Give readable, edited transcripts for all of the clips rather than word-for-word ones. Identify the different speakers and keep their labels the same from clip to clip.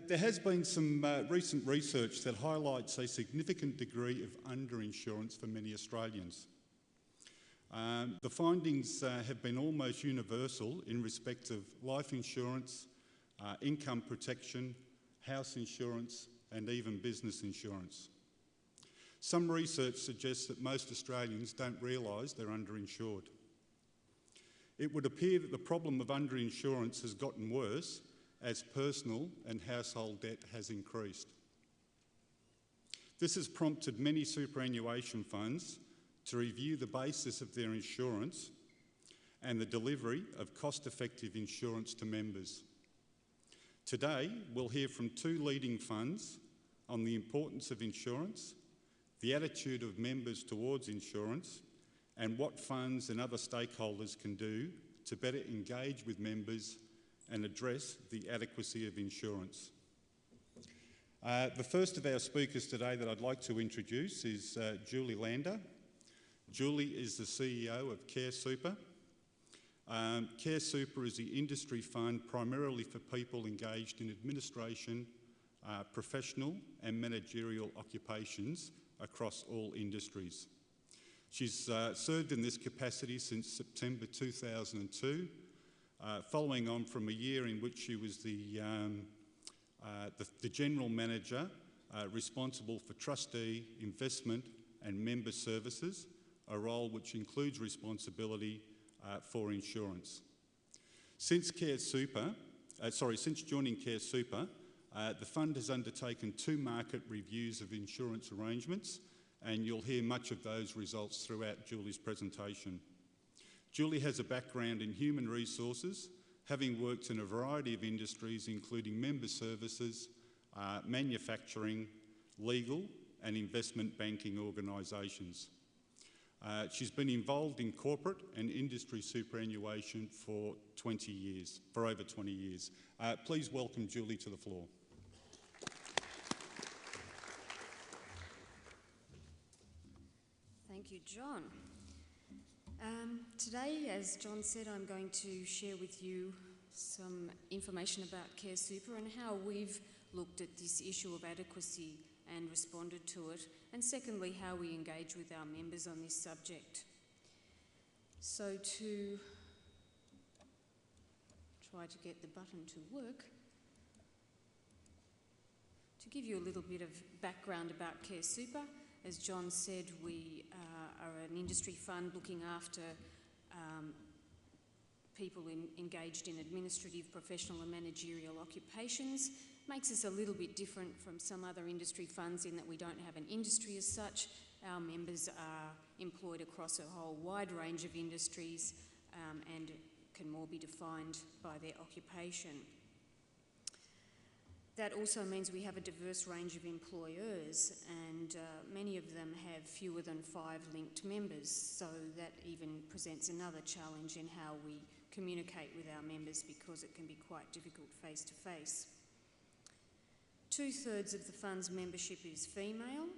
Speaker 1: There has been some recent research that highlights a significant degree of underinsurance for many Australians. The findings have been almost universal in respect of life insurance, income protection, house insurance, and even business insurance. Some research suggests that most Australians don't realise they're underinsured. It would appear that the problem of underinsurance has gotten worse as personal and household debt has increased. This has prompted many superannuation funds to review the basis of their insurance and the delivery of cost-effective insurance to members. Today, we'll hear from two leading funds on the importance of insurance, the attitude of members towards insurance, and what funds and other stakeholders can do to better engage with members and address the adequacy of insurance. The first of our speakers today that I'd like to introduce is Julie Lander. Julie is the CEO of Care Super. Care Super is the industry fund primarily for people engaged in administration, professional and managerial occupations across all industries. She's served in this capacity since September 2002, following on from a year in which she was the General Manager responsible for Trustee, Investment and Member Services, a role which includes responsibility for insurance. Since joining Care Super, the fund has undertaken 2 market reviews of insurance arrangements, and you'll hear much of those results throughout Julie's presentation. Julie has a background in human resources, having worked in a variety of industries including member services, manufacturing, legal and investment banking organisations. She's been involved in corporate and industry superannuation for over 20 years. Please welcome Julie to the floor.
Speaker 2: Thank you, John. Today, as John said, I'm going to share with you some information about Care Super and how we've looked at this issue of adequacy and responded to it, and secondly, how we engage with our members on this subject. So to try to get the button to work, to give you a little bit of background about Care Super, as John said, we are an industry fund looking after people engaged in administrative, professional and managerial occupations. Makes us a little bit different from some other industry funds in that we don't have an industry as such. Our members are employed across a whole wide range of industries and can more be defined by their occupation. That also means we have a diverse range of employers, and many of them have fewer than 5 linked members, so that even presents another challenge in how we communicate with our members because it can be quite difficult face to face. 2/3 of the fund's membership is female.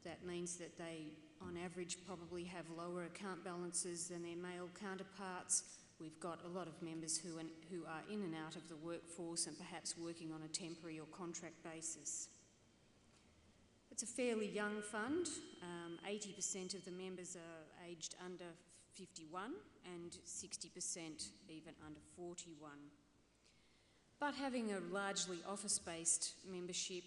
Speaker 2: That means that they, on average, probably have lower account balances than their male counterparts. We've got a lot of members who are in and out of the workforce and perhaps working on a temporary or contract basis. It's a fairly young fund. 80% of the members are aged under 51 and 60% even under 41. But having a largely office-based membership,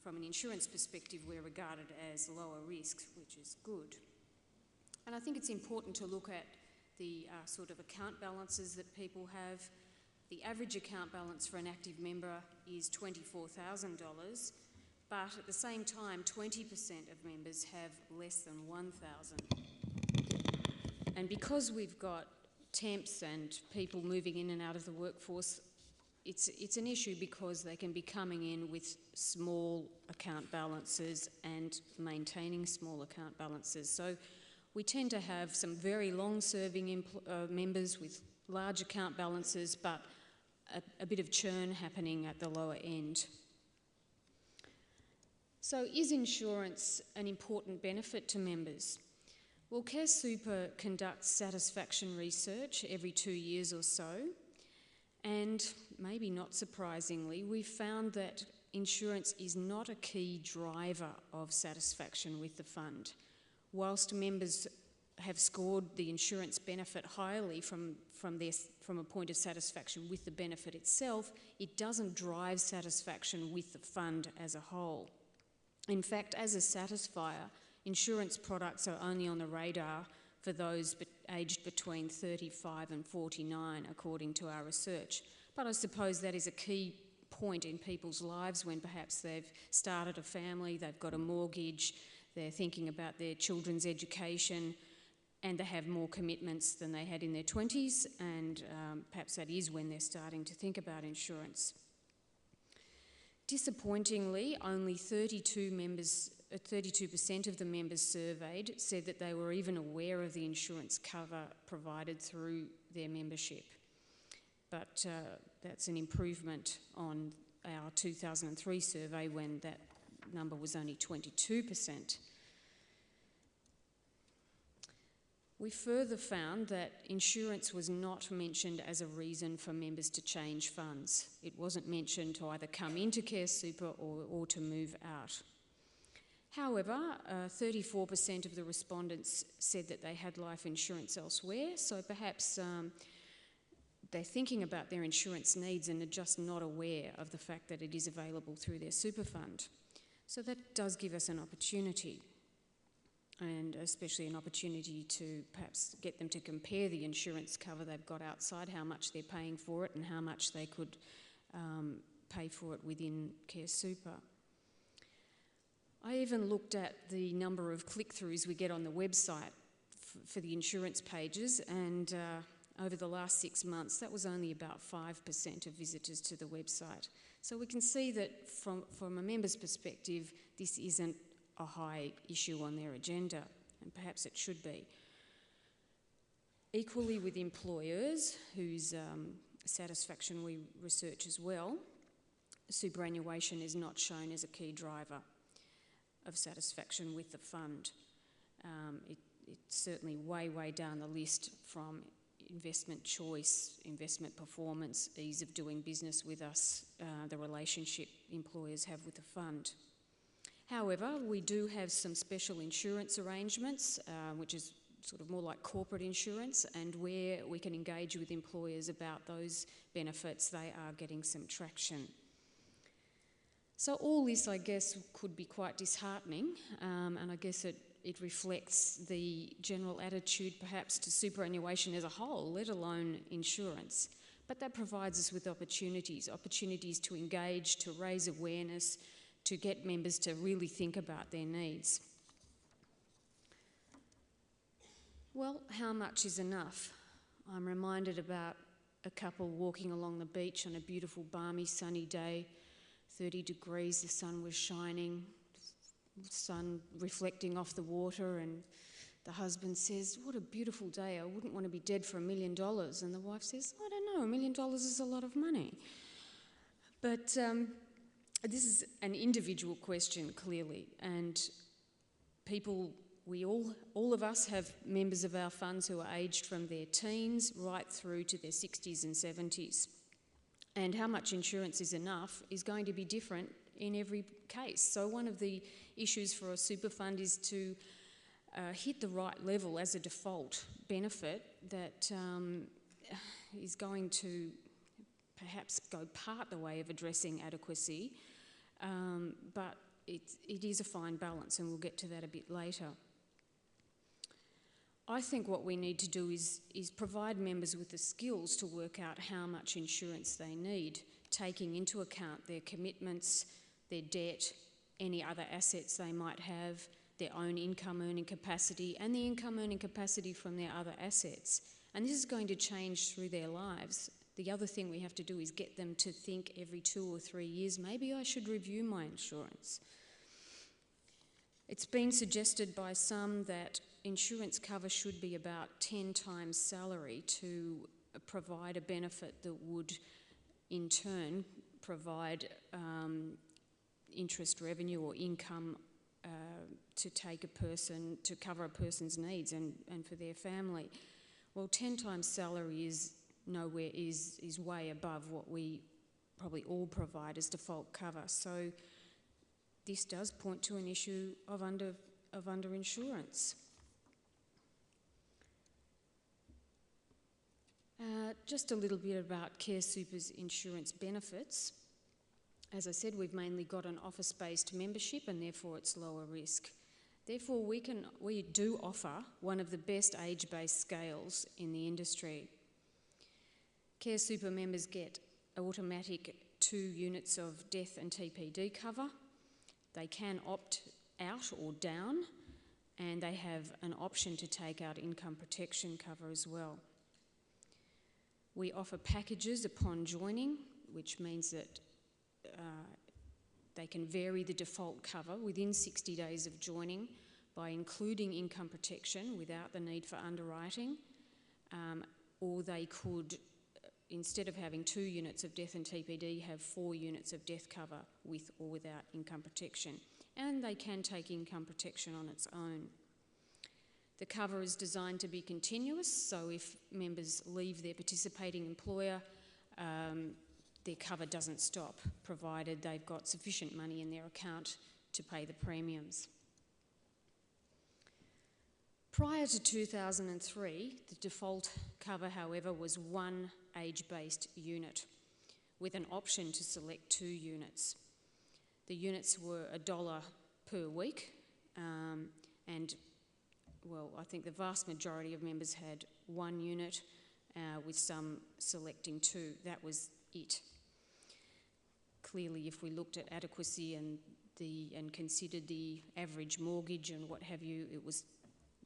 Speaker 2: from an insurance perspective, we're regarded as lower risk, which is good. And I think it's important to look at the sort of account balances that people have. The average account balance for an active member is $24,000, but at the same time, 20% of members have less than $1,000. And because we've got temps and people moving in and out of the workforce, it's an issue because they can be coming in with small account balances and maintaining small account balances. So we tend to have some very long-serving members with large account balances, but a bit of churn happening at the lower end. So is insurance an important benefit to members? Well, Care Super conducts satisfaction research every 2 years or so, And maybe not surprisingly, we found that insurance is not a key driver of satisfaction with the fund. Whilst members have scored the insurance benefit highly from a point of satisfaction with the benefit itself, it doesn't drive satisfaction with the fund as a whole. In fact, as a satisfier, insurance products are only on the radar for those aged between 35 and 49, according to our research. But I suppose that is a key point in people's lives when perhaps they've started a family, they've got a mortgage, they're thinking about their children's education, and they have more commitments than they had in their 20s, and perhaps that is when they're starting to think about insurance. Disappointingly, only 32% of the members surveyed said that they were even aware of the insurance cover provided through their membership. But that's an improvement on our 2003 survey when that number was only 22%. We further found that insurance was not mentioned as a reason for members to change funds. It wasn't mentioned to either come into Care Super or to move out. However, 34% of the respondents said that they had life insurance elsewhere, so perhaps they're thinking about their insurance needs and are just not aware of the fact that it is available through their super fund. So that does give us an opportunity, and especially an opportunity to perhaps get them to compare the insurance cover they've got outside, how much they're paying for it and how much they could pay for it within Care Super. I even looked at the number of click-throughs we get on the website for the insurance pages, and over the last 6 months that was only about 5% of visitors to the website. So we can see that from a member's perspective, this isn't a high issue on their agenda, and perhaps it should be. Equally with employers, whose satisfaction we research as well, superannuation is not shown as a key driver of satisfaction with the fund. It's certainly way down the list from investment choice, investment performance, ease of doing business with us, the relationship employers have with the fund. However, we do have some special insurance arrangements, which is sort of more like corporate insurance, and where we can engage with employers about those benefits, they are getting some traction. So all this, I guess, could be quite disheartening, and I guess it reflects the general attitude perhaps to superannuation as a whole, let alone insurance. But that provides us with opportunities to engage, to raise awareness, to get members to really think about their needs. Well, how much is enough? I'm reminded about a couple walking along the beach on a beautiful, balmy, sunny day, 30 degrees, the sun was shining, sun reflecting off the water, and the husband says, "What a beautiful day, I wouldn't want to be dead for $1 million. And the wife says, "I don't know, $1 million is a lot of money." But this is an individual question, clearly, and all of us have members of our funds who are aged from their teens right through to their 60s and 70s. And how much insurance is enough is going to be different in every case. So one of the issues for a super fund is to hit the right level as a default benefit that is going to perhaps go part the way of addressing adequacy, but it is a fine balance, and we'll get to that a bit later. I think what we need to do is provide members with the skills to work out how much insurance they need, taking into account their commitments, their debt, any other assets they might have, their own income earning capacity, and the income earning capacity from their other assets. And this is going to change through their lives. The other thing we have to do is get them to think every 2 or 3 years, maybe I should review my insurance. It's been suggested by some that insurance cover should be about 10 times salary to provide a benefit that would in turn provide interest revenue or income to cover a person's needs and for their family. Well, 10 times salary is nowhere is way above what we probably all provide as default cover. So this does point to an issue of underinsurance. Just a little bit about Care Super's insurance benefits. As I said, we've mainly got an office-based membership and therefore it's lower risk. Therefore, we do offer one of the best age-based scales in the industry. Care Super members get automatic 2 units of death and TPD cover. They can opt out or down, and they have an option to take out income protection cover as well. We offer packages upon joining, which means that they can vary the default cover within 60 days of joining by including income protection without the need for underwriting, or they could, instead of having 2 units of death and TPD, have 4 units of death cover with or without income protection. And they can take income protection on its own. The cover is designed to be continuous, so if members leave their participating employer, their cover doesn't stop, provided they've got sufficient money in their account to pay the premiums. Prior to 2003, the default cover, however, was 1 age-based unit with an option to select 2 units. The units were $1 per week, and well, I think the vast majority of members had 1 unit, with some selecting 2. That was it. Clearly, if we looked at adequacy and considered the average mortgage and what have you, it was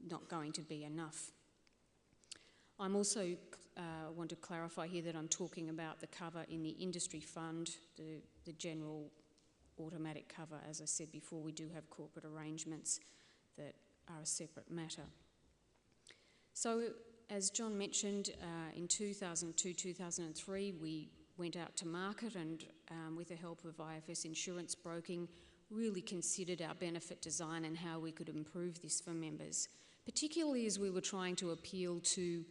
Speaker 2: not going to be enough. I'm also want to clarify here that I'm talking about the cover in the industry fund, the general automatic cover. As I said before, we do have corporate arrangements that are a separate matter. So, as John mentioned, in 2002-2003, we went out to market and, with the help of IFS Insurance Broking, really considered our benefit design and how we could improve this for members, particularly as we were trying to appeal to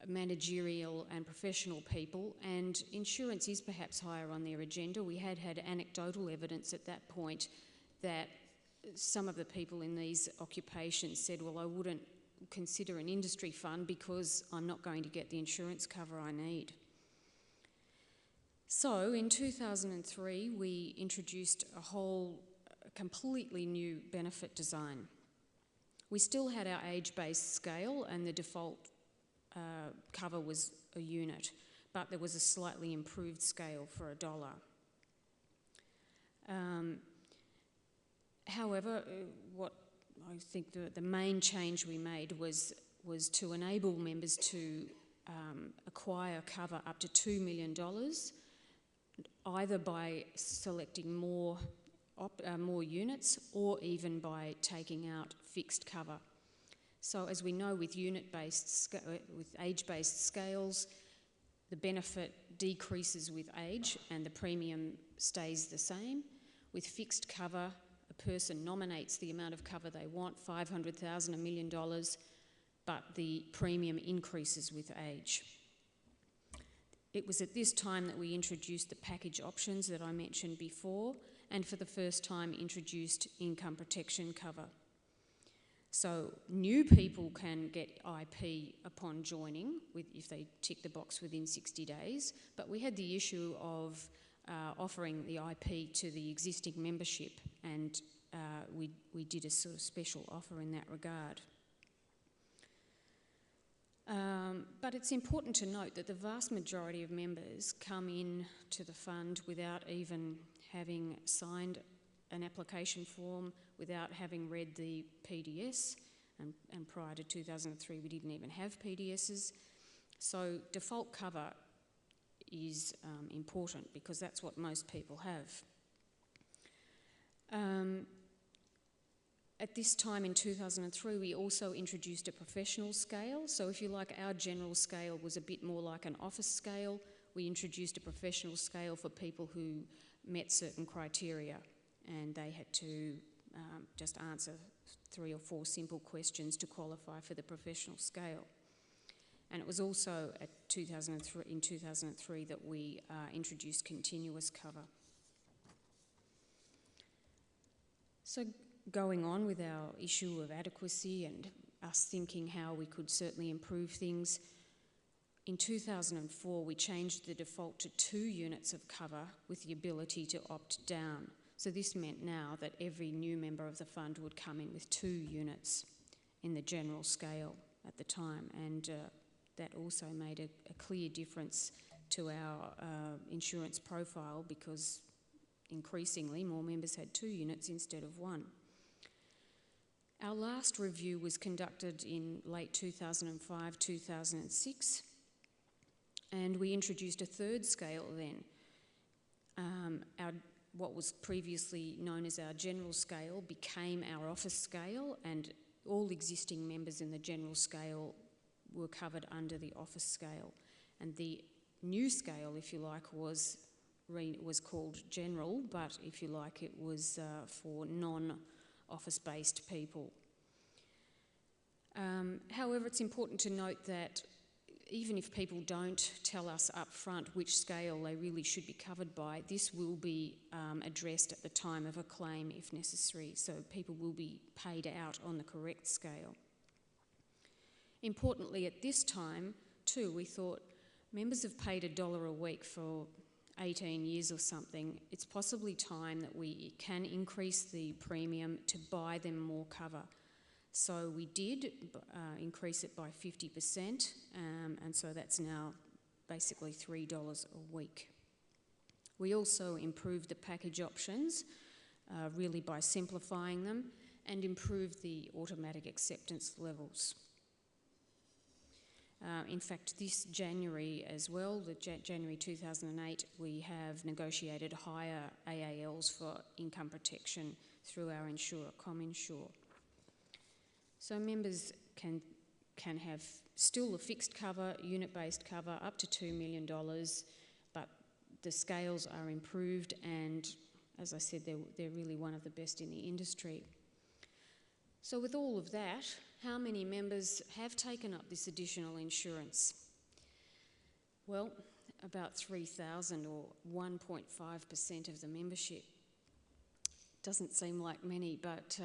Speaker 2: managerial and professional people, and insurance is perhaps higher on their agenda. We had anecdotal evidence at that point that some of the people in these occupations said, well, I wouldn't consider an industry fund because I'm not going to get the insurance cover I need. So in 2003, we introduced a completely new benefit design. We still had our age-based scale and the default cover was a unit, but there was a slightly improved scale for $1. However, what I think the main change we made was to enable members to acquire cover up to $2 million, either by selecting more units or even by taking out fixed cover. So as we know, with age-based scales, the benefit decreases with age and the premium stays the same. With fixed cover, a person nominates the amount of cover they want, $500,000, $1 million, but the premium increases with age. It was at this time that we introduced the package options that I mentioned before, and for the first time introduced income protection cover. So new people can get IP upon joining if they tick the box within 60 days, but we had the issue of offering the IP to the existing membership, and we did a sort of special offer in that regard. But it's important to note that the vast majority of members come in to the fund without even having signed an application form, without having read the PDS, and prior to 2003 we didn't even have PDSs. So default cover is important because that's what most people have. At this time in 2003, we also introduced a professional scale. So if you like, our general scale was a bit more like an office scale. We introduced a professional scale for people who met certain criteria, and they had to just answer 3 or 4 simple questions to qualify for the professional scale. And it was also in 2003 that we introduced continuous cover. So going on with our issue of adequacy and us thinking how we could certainly improve things, in 2004 we changed the default to 2 units of cover with the ability to opt down. So this meant now that every new member of the fund would come in with 2 units in the general scale at the time, and that also made a clear difference to our insurance profile, because increasingly more members had 2 units instead of 1. Our last review was conducted in late 2005-2006, and we introduced a 3rd scale then. What was previously known as our general scale became our office scale, and all existing members in the general scale were covered under the office scale. And the new scale, if you like, was called general, but if you like, it was for non-office-based people. However, it's important to note that even if people don't tell us up front which scale they really should be covered by, this will be addressed at the time of a claim if necessary, so people will be paid out on the correct scale. Importantly, at this time too, we thought members have paid $1 a week for 18 years or something. It's possibly time that we can increase the premium to buy them more cover. So we did increase it by 50%, and so that's now basically $3 a week. We also improved the package options, really by simplifying them, and improved the automatic acceptance levels. In fact, this January as well, January 2008, we have negotiated higher AALs for income protection through our insurer, ComInsure. So members can have still a fixed cover, unit-based cover, up to $2 million, but the scales are improved, and as I said, they're really one of the best in the industry. So with all of that, how many members have taken up this additional insurance? Well, about 3,000, or 1.5% of the membership. Doesn't seem like many, but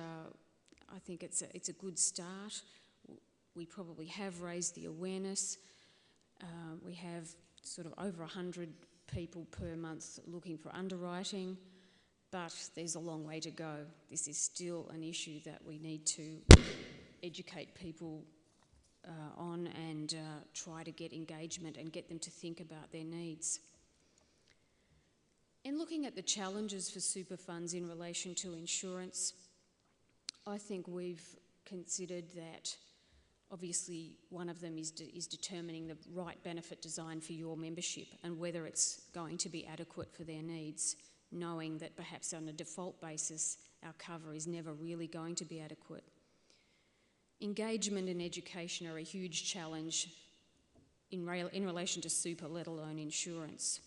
Speaker 2: I think it's a good start. We probably have raised the awareness. We have sort of over 100 people per month looking for underwriting, but there's a long way to go. This is still an issue that we need to educate people on and try to get engagement and get them to think about their needs. In looking at the challenges for super funds in relation to insurance, I think we've considered that obviously one of them is determining the right benefit design for your membership and whether it's going to be adequate for their needs, knowing that perhaps on a default basis our cover is never really going to be adequate. Engagement and education are a huge challenge in relation to super, let alone insurance.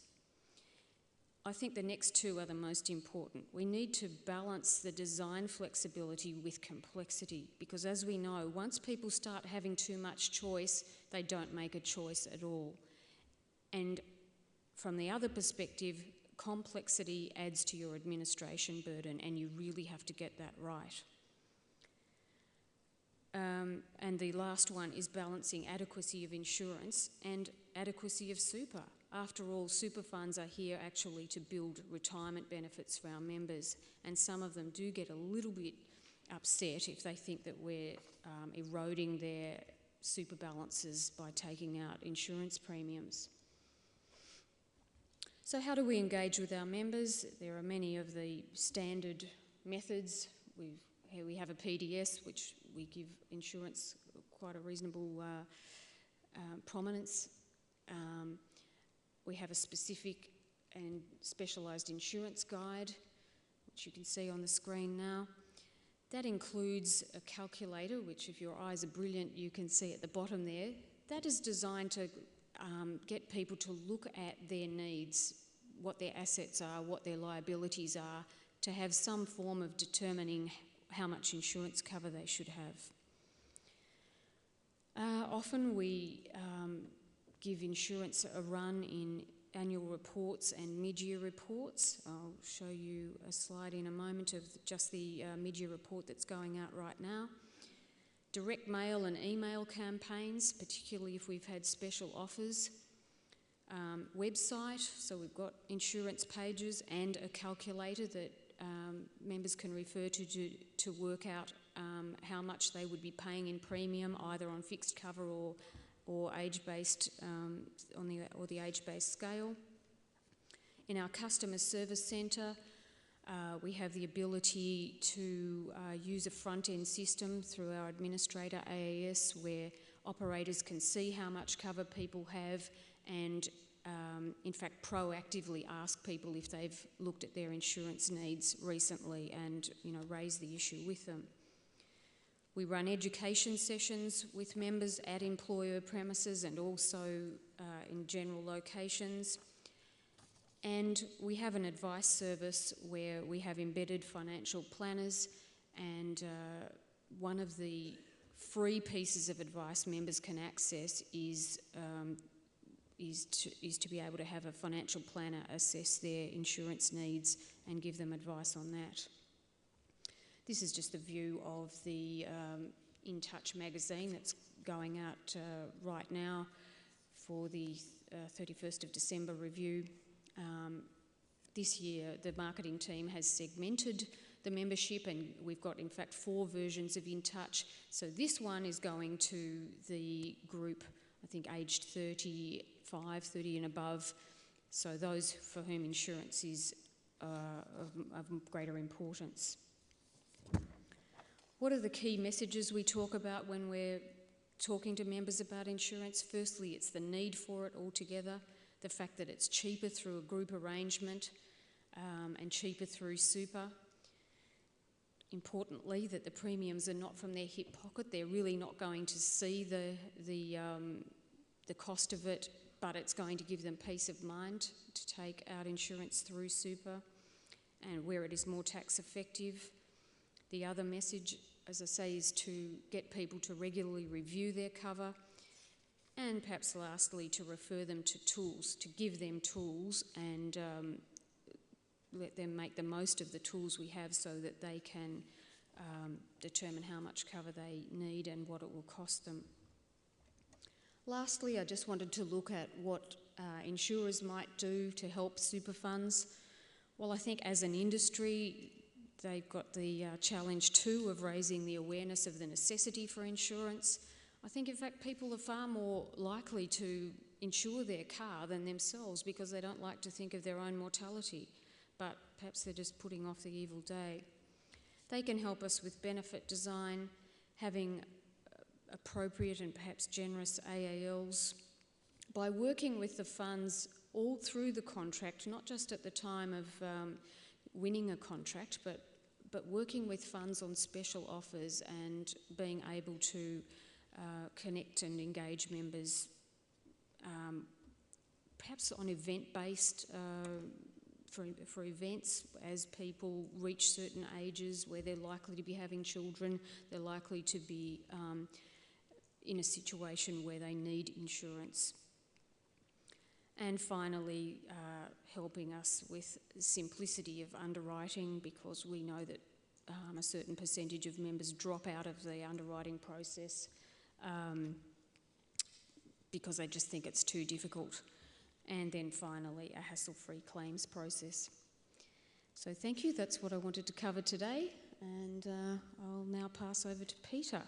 Speaker 2: I think the next two are the most important. We need to balance the design flexibility with complexity, because as we know, once people start having too much choice, they don't make a choice at all. And from the other perspective, complexity adds to your administration burden, and you really have to get that right. And the last one is balancing adequacy of insurance and adequacy of super. After all, super funds are here actually to build retirement benefits for our members, and some of them do get a little bit upset if they think that we're eroding their super balances by taking out insurance premiums. So how do we engage with our members? There are many of the standard methods. Here we have a PDS, which we give insurance quite a reasonable prominence. We have a specific and specialised insurance guide, which you can see on the screen now. That includes a calculator, which if your eyes are brilliant, you can see at the bottom there. That is designed to get people to look at their needs, what their assets are, what their liabilities are, to have some form of determining how much insurance cover they should have. Often we give insurance a run in annual reports and mid-year reports. I'll show you a slide in a moment of just the mid-year report that's going out right now. Direct mail and email campaigns, particularly if we've had special offers. Website, so we've got insurance pages and a calculator that members can refer to work out how much they would be paying in premium, either on fixed cover or age-based, or the age-based scale. In our customer service centre, we have the ability to use a front-end system through our administrator, AIST, where operators can see how much cover people have and in fact proactively ask people if they've looked at their insurance needs recently and raise the issue with them. We run education sessions with members at employer premises and also in general locations. And we have an advice service where we have embedded financial planners, and one of the free pieces of advice members can access is to be able to have a financial planner assess their insurance needs and give them advice on that. This is just a view of the In Touch magazine that's going out right now for the 31st of December review. This year the marketing team has segmented the membership, and we've got in fact 4 versions of In Touch. So this one is going to the group, I think aged 35, 30 and above, so those for whom insurance is of greater importance. What are the key messages we talk about when we're talking to members about insurance? Firstly, it's the need for it altogether, the fact that it's cheaper through a group arrangement and cheaper through super. Importantly, that the premiums are not from their hip pocket. They're really not going to see the cost of it, but it's going to give them peace of mind to take out insurance through super, and where it is more tax effective. The other message, as I say, is to get people to regularly review their cover, and perhaps lastly to refer them to tools, to give them tools and let them make the most of the tools we have so that they can determine how much cover they need and what it will cost them. Lastly, I just wanted to look at what insurers might do to help super funds. Well, I think as an industry, they've got the challenge too of raising the awareness of the necessity for insurance. I think in fact people are far more likely to insure their car than themselves because they don't like to think of their own mortality, but perhaps they're just putting off the evil day. They can help us with benefit design, having appropriate and perhaps generous AALs. By working with the funds all through the contract, not just at the time of winning a contract, but working with funds on special offers and being able to connect and engage members, perhaps on event-based, for events as people reach certain ages where they're likely to be having children, they're likely to be in a situation where they need insurance. And finally, helping us with simplicity of underwriting, because we know that a certain percentage of members drop out of the underwriting process because they just think it's too difficult. And then finally, a hassle-free claims process. So thank you, that's what I wanted to cover today, and I'll now pass over to Peter.